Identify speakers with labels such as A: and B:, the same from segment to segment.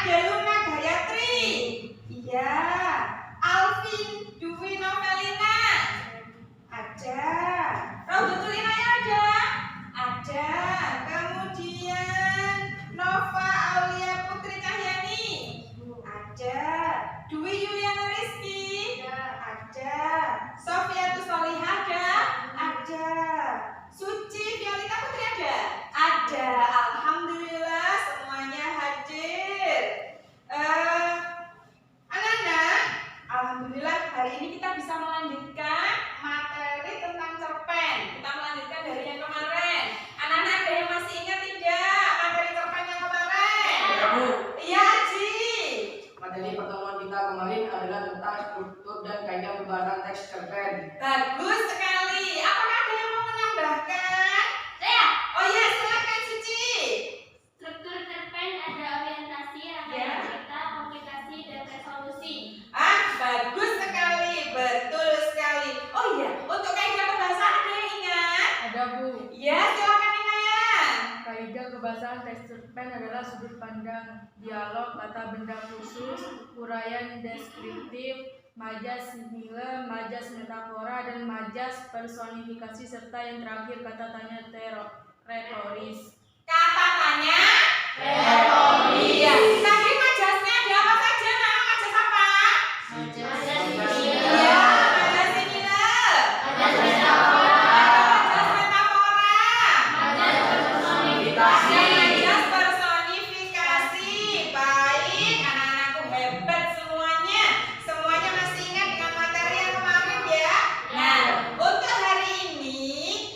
A: ada Luna Gayatri. Iya. Alvin Dwi Novelina. Ada. Robutul Inaya ada. Ada. Kemudian Nova Aulia Putri Cahyani. Ada. Dwi Yuliana Rizky. Ada. Sofia Tusolihah ada. Ada. Suci Violeta Putri ada. Ada. Alhamdulillah semuanya hadir. Anak-anak, alhamdulillah hari ini kita bisa melanjutkan materi tentang cerpen. Kita melanjutkan dari yang kemarin. Anak-anak ada yang masih ingat tidak materi cerpen yang kemarin?
B: Ya, Bu.
A: Iya, Ji.
B: Materi pertemuan kita kemarin adalah tentang struktur dan kaidah pembahasan teks cerpen.
A: Bagus sekali. Apakah ada yang mau menambahkan? Saya. Oh iya, silakan Suci.
C: Struktur cerpen ada orientasi, rangkaian cerita, komplikasi, dan resolusi.
A: Bagus sekali, betul sekali. Oh iya, untuk kaidah kebahasaan ada yang ingat?
D: Ada, Bu.
A: Ya, silakan Inaya.
D: Kaidah kebahasaan teks cerpen adalah sudut pandang, dialog, kata benda khusus, uraian deskriptif, majas simile, majas metafora, dan majas personifikasi, serta yang terakhir kata tanya retoris.
A: Kata tanya retoris. Iya. Tadi majasnya ada apa saja? Nama majas apa?
C: Majas
A: Iya, majas simile.
C: majas metafora,
A: Majas metafora.
C: majas personifikasi.
A: Majas personifikasi. Baik, anak-anakku hebat semuanya. Semuanya masih ingat dengan materi yang kemarin ya? Nah, untuk hari ini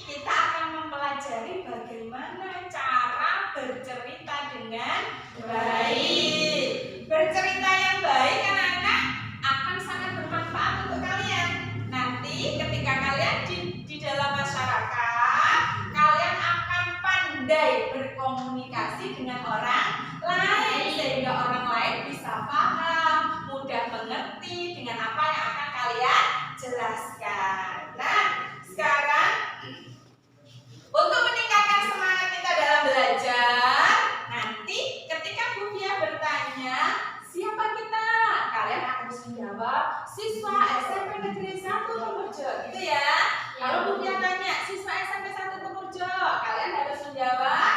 A: kita akan mempelajari bagaimana cara bercerita dengan baik. Bercerita yang baik anak-anak akan sangat bermanfaat untuk kalian. Nanti ketika kalian di dalam masyarakat, kalian akan pandai berkomunikasi dengan orang lain sehingga orang lain bisa paham, mudah mengerti dengan apa yang akan kalian jelaskan. Nah, sekarang untuk meningkatkan semangat kita dalam belajar, nanti ketika Bu Fia bertanya, siapa kita? Kalian akan bisa menjawab, siswa SMP Negeri 1 Tumurjo, gitu ya. Kalau Bu Fia tanya, siswa SMP 1 Tumurjo, kalian harus menjawab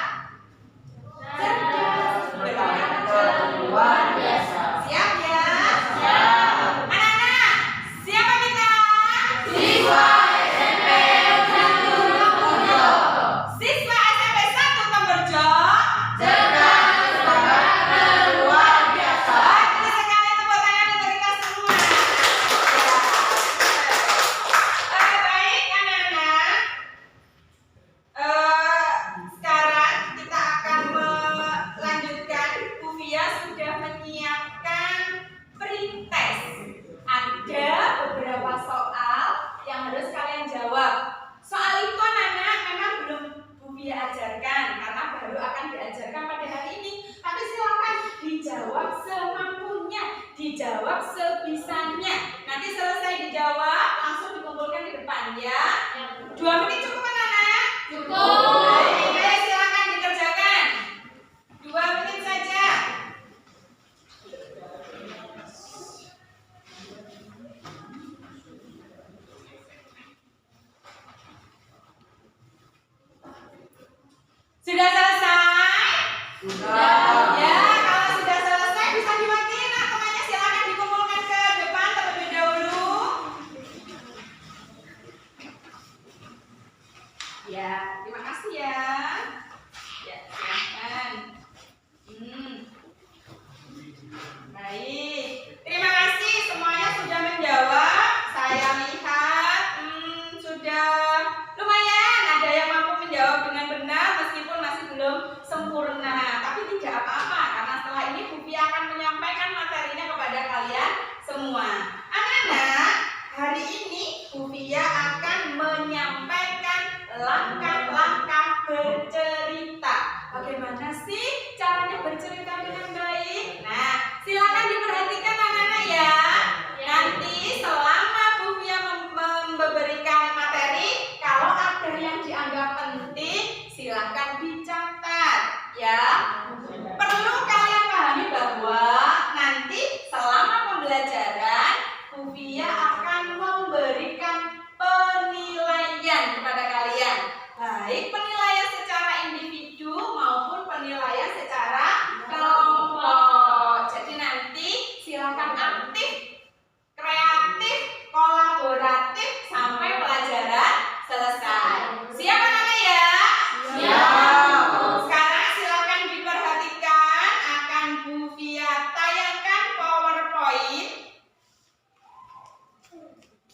A: cerdas, berbakat luar biasa. Siap ya? Siap. Anak-anak, siapa kita? Siswa SMP 1 Tumurjo. Siswa SMP 1 Tumurjo. Cerdas, berbakat luar biasa. Bagus sekali, tepuk tangan untuk kita semua.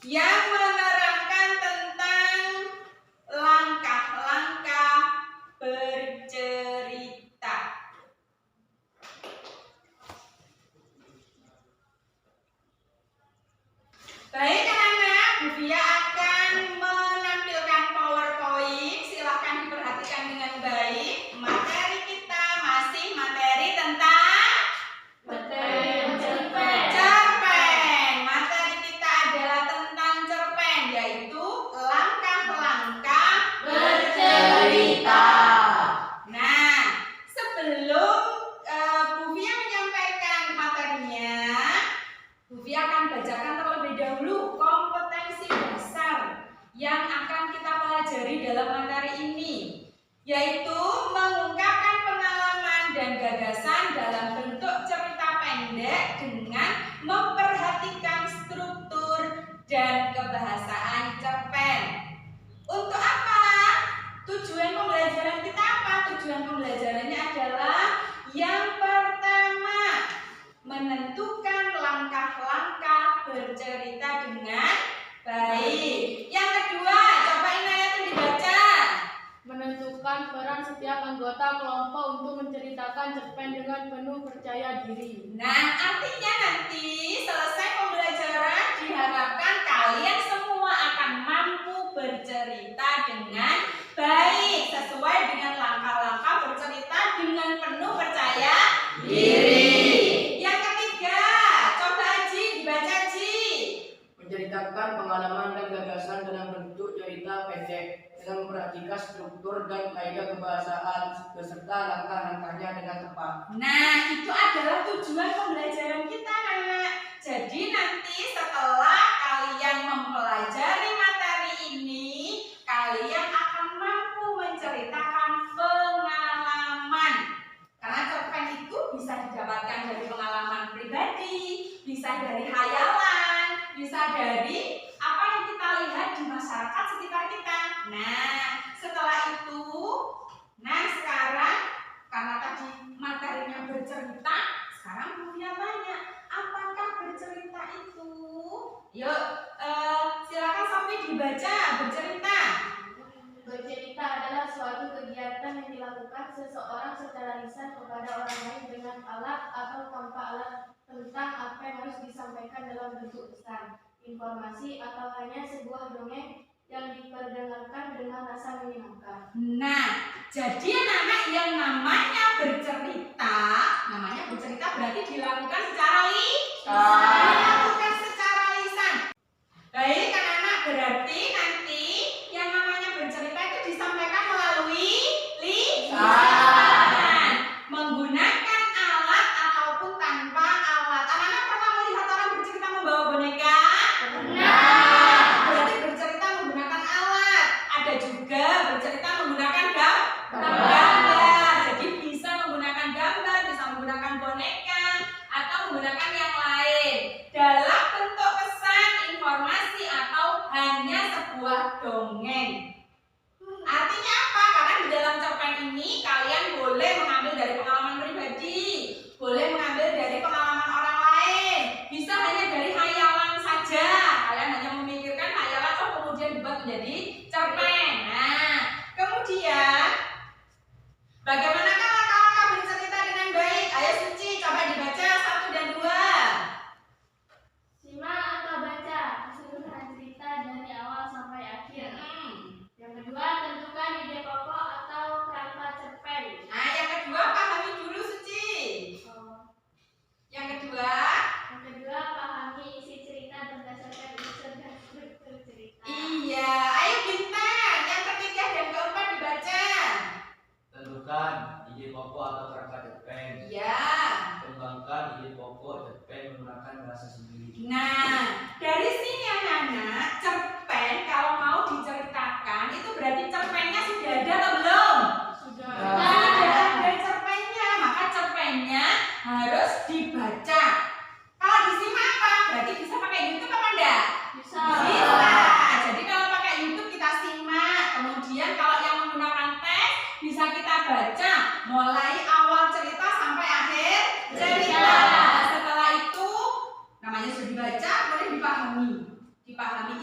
A: yang menerangkan tentang langkah-langkah bercerita. Baik anak-anak, Bu Fia akan menampilkan PowerPoint. Silahkan diperhatikan dengan baik. Materi kita masih materi tentang cerpen. Materi kita adalah tentang cerpen, yaitu langkah-langkah
B: Bercerita.
A: Nah, sebelum Bu Fia menyampaikan materinya, Bu Fia akan bacakan terlebih dahulu kompetensi dasar yang akan kita pelajari dalam materi ini, yaitu mengungkapkan pengalaman dan gagasan dalam bentuk cerita pendek dengan memperhatikan struktur dan kebahasaan cerpen. Untuk apa? Tujuan pembelajaran kita apa? Tujuan pembelajarannya adalah yang pertama, menentukan langkah-langkah bercerita dengan baik. Yang kedua, coba Inayat dibaca.
D: Menentukan peran setiap anggota kelompok untuk menceritakan cerpen dengan penuh percaya diri.
A: Nah, artinya nanti selesai pembelajaran diharapkan kalian semua akan mampu bercerita dengan baik sesuai dengan langkah-langkah bercerita dengan penuh percaya diri. Yang ketiga, coba Aji dibaca Aji.
B: Menceritakan pengalaman dan gagasan dalam bentuk cerita pendek dengan memperhatikan struktur dan kaidah kebahasaan beserta langkah-langkahnya dengan tepat.
A: Nah, itu adalah tujuan pembelajaran kita, anak. Jadi nanti setelah kalian mempelajari materi ini, kalian akan mampu menceritakan pengalaman. Karena cerpen itu bisa didapatkan dari pengalaman pribadi, bisa dari hayalan, bisa dari apa yang kita lihat di masyarakat sekitar kita. Nah, setelah itu, sekarang karena tadi materinya bercerita, sekarang Bu Fia tanya, apakah bercerita itu? Yuk, silakan Sofi dibaca bercerita.
C: Bercerita adalah suatu kegiatan yang dilakukan seseorang secara lisan kepada orang lain dengan alat atau tanpa alat tentang apa yang harus disampaikan dalam bentuk pesan, informasi, atau hanya sebuah dongeng yang diperdengarkan dengan rasa menyenangkan.
A: Nah, jadi anak-anak yang namanya bercerita berarti dilakukan secara dilakukan secara lisan. Baik anak-anak, berarti nanti yang namanya bercerita itu disampaikan melalui lisan, menggunakan alat ataupun tanpa alat. Anak-anak pernah melihat orang bercerita membawa boneka? Pernah. Berarti bercerita menggunakan alat. Ada juga bercerita menggunakan gambar. Jadi bisa menggunakan gambar, bisa menggunakan boneka, atau menggunakan yang lain dalam bentuk pesan, informasi, atau hanya sebuah dongeng. Artinya apa? Karena di dalam cerpen ini kalian boleh mengambil dari pengalaman pribadi, boleh mengambil dari pengalaman orang lain, bisa hanya dari hayalan saja. Kalian hanya memikirkan hayalan, kemudian dibuat menjadi cerpen. Nah, kemudian bagaimana langkah-langkah bercerita dengan baik? Ayo Suci, coba dibaca 1 dan 2.
C: Simak atau baca keseluruhan cerita dari awal sampai akhir. Yang kedua, tentukan ide pokok atau kerangka cerpen.
A: Nah, yang kedua pahami dulu Suci. Yang kedua,
C: Pahami isi cerita berdasarkan unsur dan struktur cerita.
A: iya. Ayo Bintang, yang ketiga dan keempat dibaca.
E: Tentukan ide pokok atau kerangka cerpen.
A: Iya.
E: Kembangkan ide pokok cerpen menggunakan bahasa sendiri.
A: Nah, dari sini anak-anak, cerpen kalau mau diceritakan itu berarti cerpennya sudah ada atau belum?
D: Sudah.
A: Nah, sudah ada cerpennya, maka cerpennya harus dibaca. Kalau disimak apa? Berarti bisa pakai YouTube apa enggak?
C: Bisa.
A: Bisa. Jadi kalau pakai YouTube kita simak, kemudian kalau yang menggunakan teks bisa kita baca mulai awal cerita sampai akhir cerita. Setelah itu namanya sudah dibaca, boleh dipahami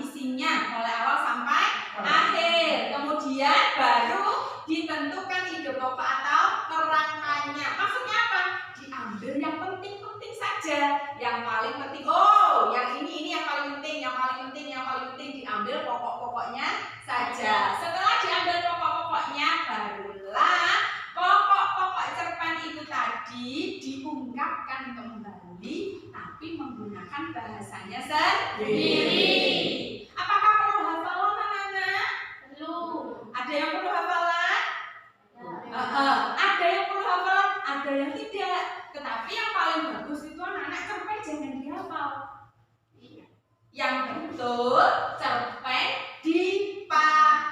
A: saja. Yang paling penting, oh, yang ini yang paling penting, yang paling penting diambil pokok-pokoknya saja. Setelah diambil pokok-pokoknya, barulah pokok-pokok cerpen itu tadi diungkapkan kembali, tapi menggunakan bahasanya sendiri. Apakah perlu hafalan, anak-anak?
C: Belum.
A: Ada yang perlu hafalan? Ada yang perlu hafalan, ada yang tidak. Tetapi yang paling bagus itu anak-anak cerpen jangan dihafal. Yang betul cerpen dipahami.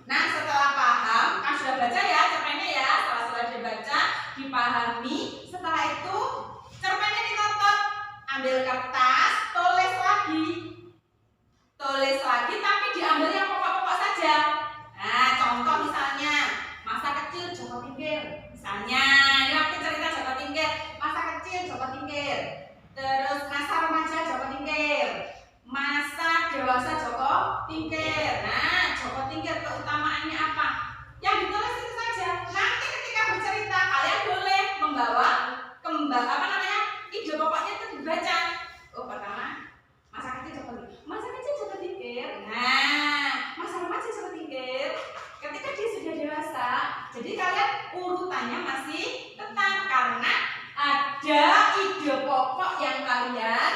A: Nah, setelah paham, kan sudah baca ya cerpennya ya. Setelah dibaca, dipahami. Setelah itu cerpennya ditutup, ambil kertas, tulis lagi. Tulis lagi, tapi diambil yang pokok-pokok saja. Nah, contoh misalnya masa kecil Joko Tingkir. Misalnya, ini waktu cerita Joko Tingkir. Masa kecil Joko Tingkir. Terus masa remaja Joko Tingkir. Masa dewasa Joko Tingkir. Nah, Joko Tingkir keutamaannya apa? Yang ditulis itu saja. Nanti ketika bercerita, kalian boleh membawa ide pokoknya itu dibaca. Oh, pertama masa kecil Joko Tingkir. Masa kecil Joko Tingkir. Nah, masa remaja Joko Tingkir. Ketika dia sudah dewasa, jadi kalian urutannya masih tetap karena ada ide pokok yang kalian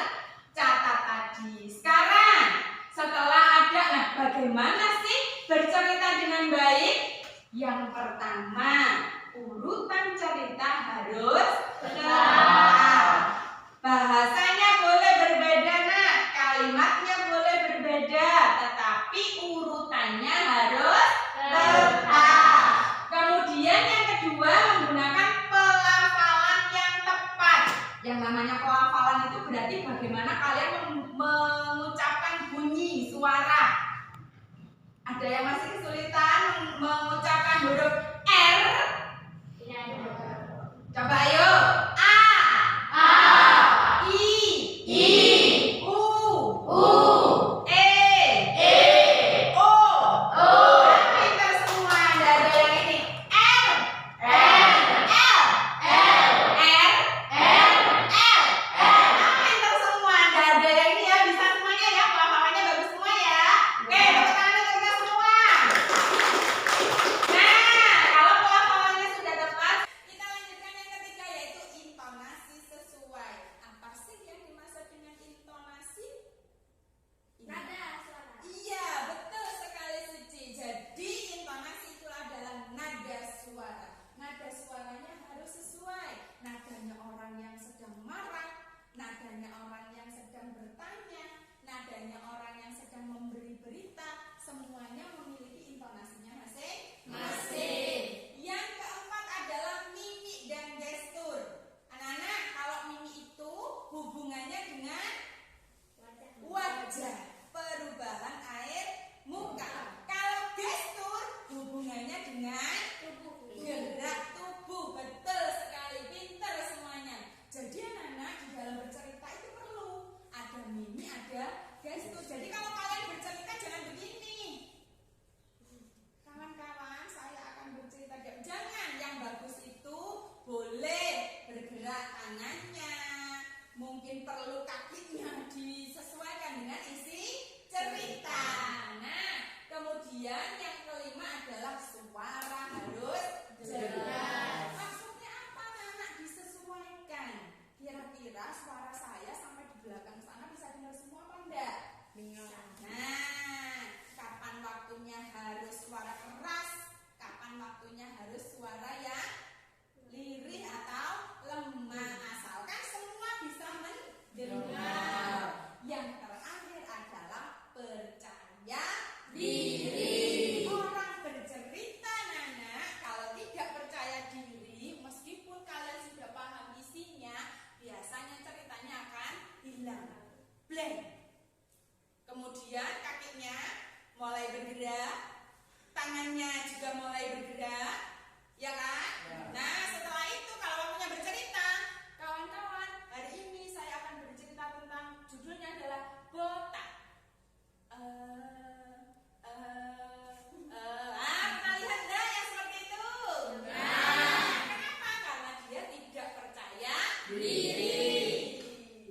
A: catat tadi. Sekarang setelah ada, nah bagaimana sih bercerita dengan baik? Yang pertama, urutan cerita harus lengkap. Bahasanya boleh berbeda, nak. Kalimatnya boleh berbeda, tetapi urutannya harus tepat. Kemudian yang kedua, menggunakan pelafalan yang tepat. Yang namanya pelafalan itu berarti bagaimana kalian mengucapkan bunyi suara. Ada yang masih kesulitan mengucapkan huruf R? Coba ayo. A, I, U, E, O. Pintar semua. Ada yang ini R, pintar semua. Ada yang ini ya, bisa semuanya ya. Pelafalannya bagus semua ya. Oke, tepuk tangan untuk kita semua. Nah, kalau pelafalannya sudah tepat, kita lanjutkan yang ketiga.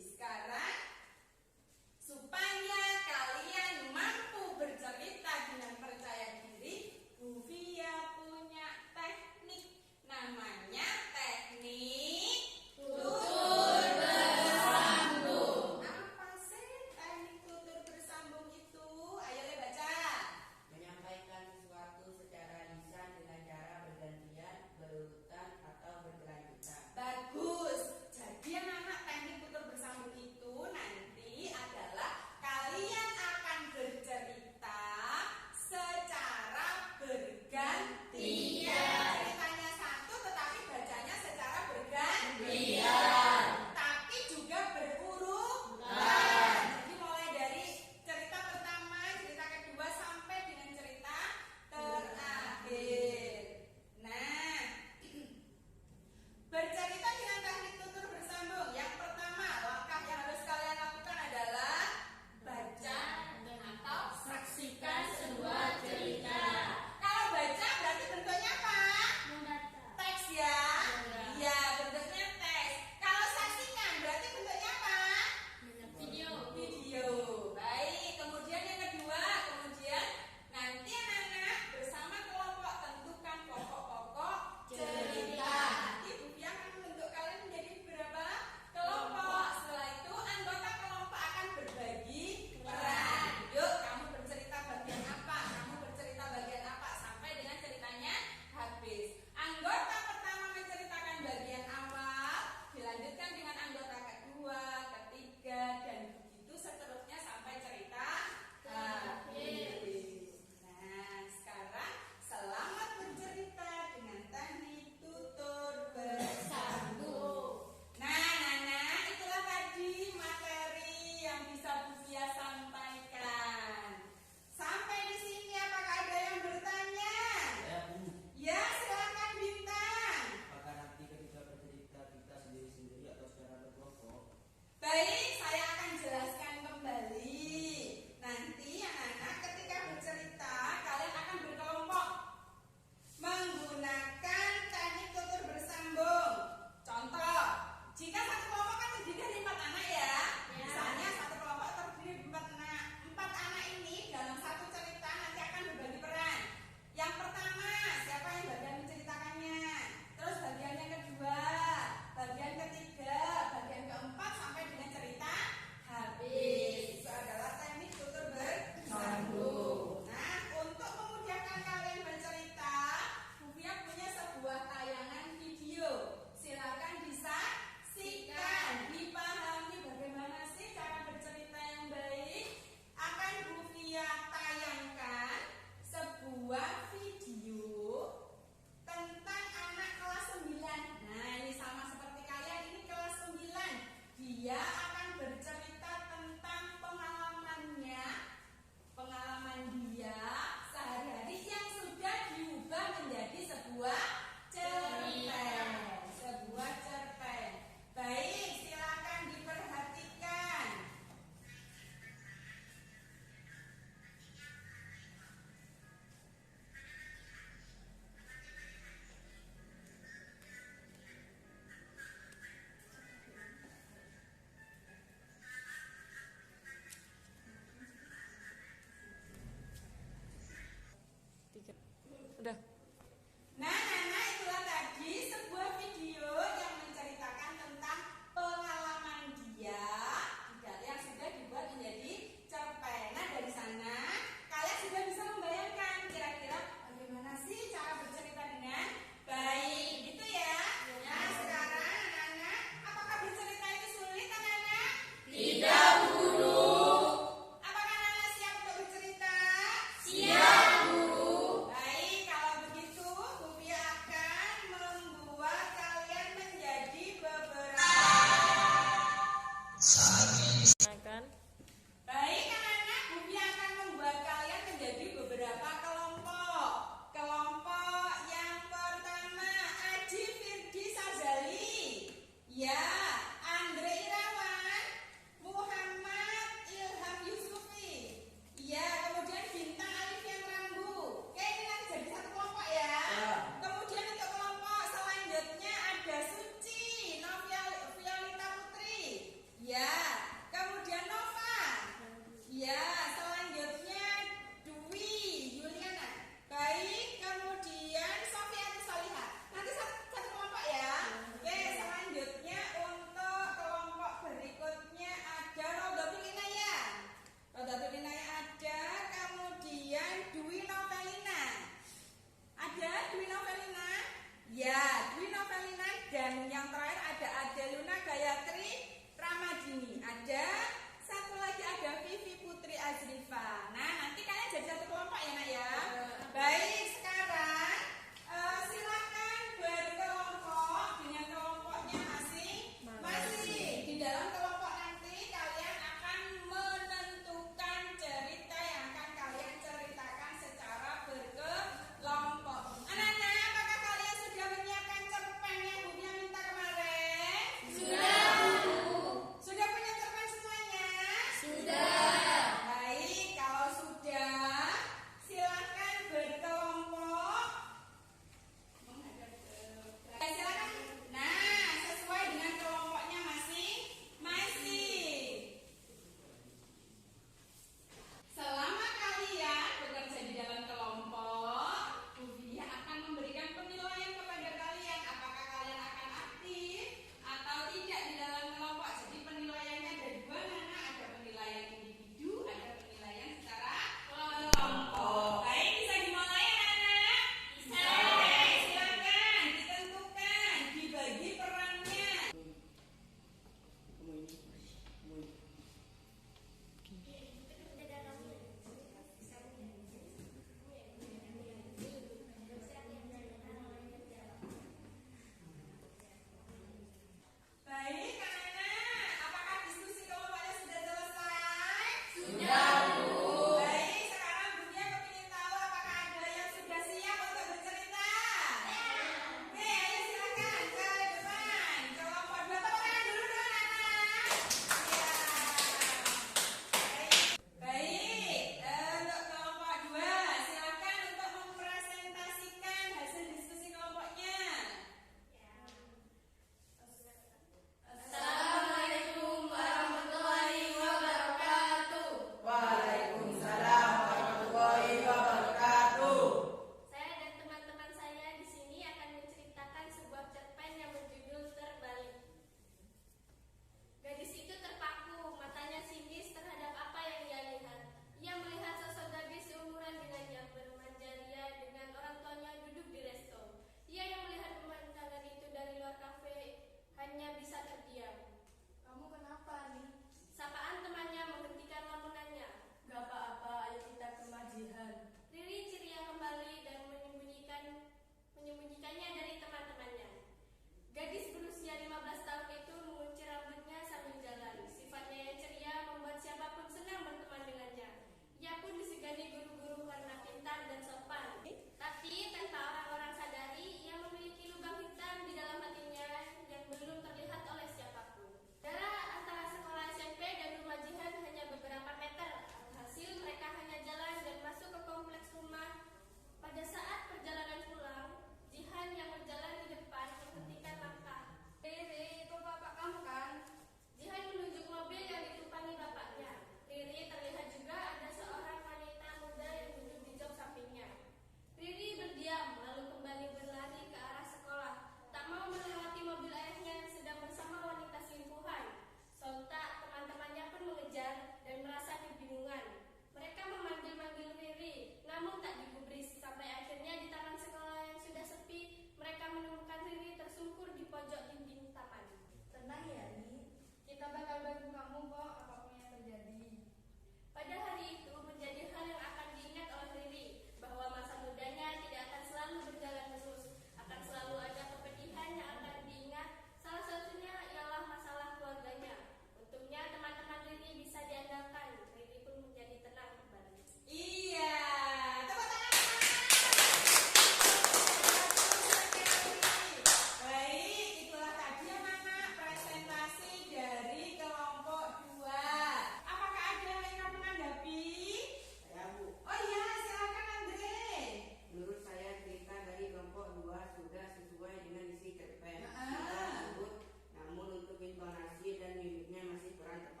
A: Sekarang, supaya kalian mampu bercerita dengan percaya diri, Bu Via punya teknik. Namanya teknik tutur bersambung. Apa sih teknik tutur bersambung itu? Ayo le baca.
B: Menyampaikan sesuatu secara lisan dengan cara bergantian, berurutan, atau berkelanjutan.
A: Bagus. Jadi yang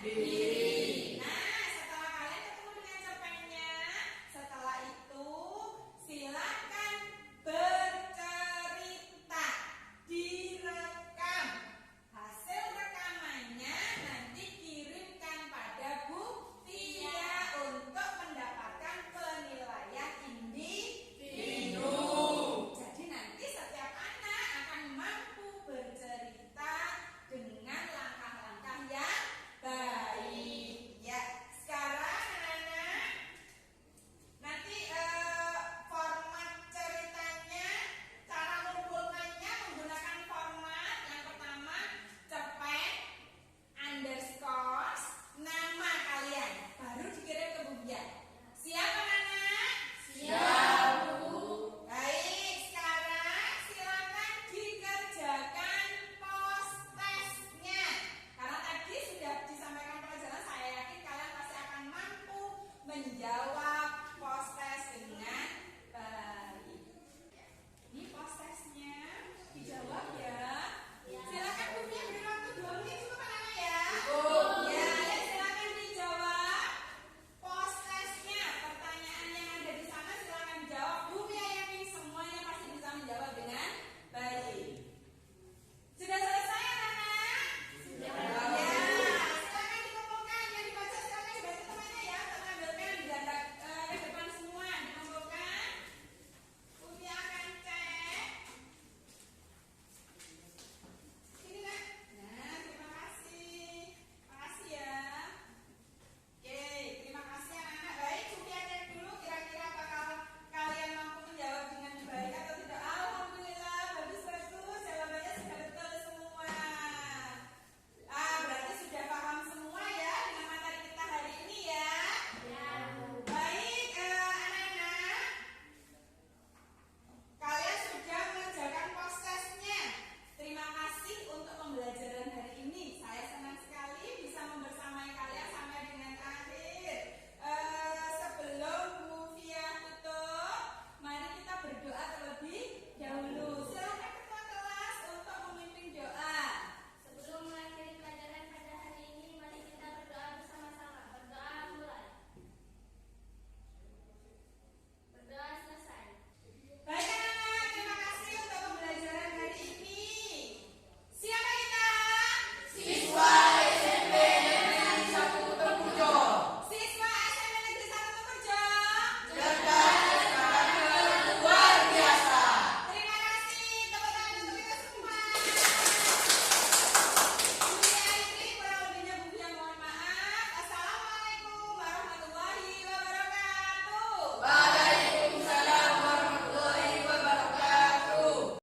B: Di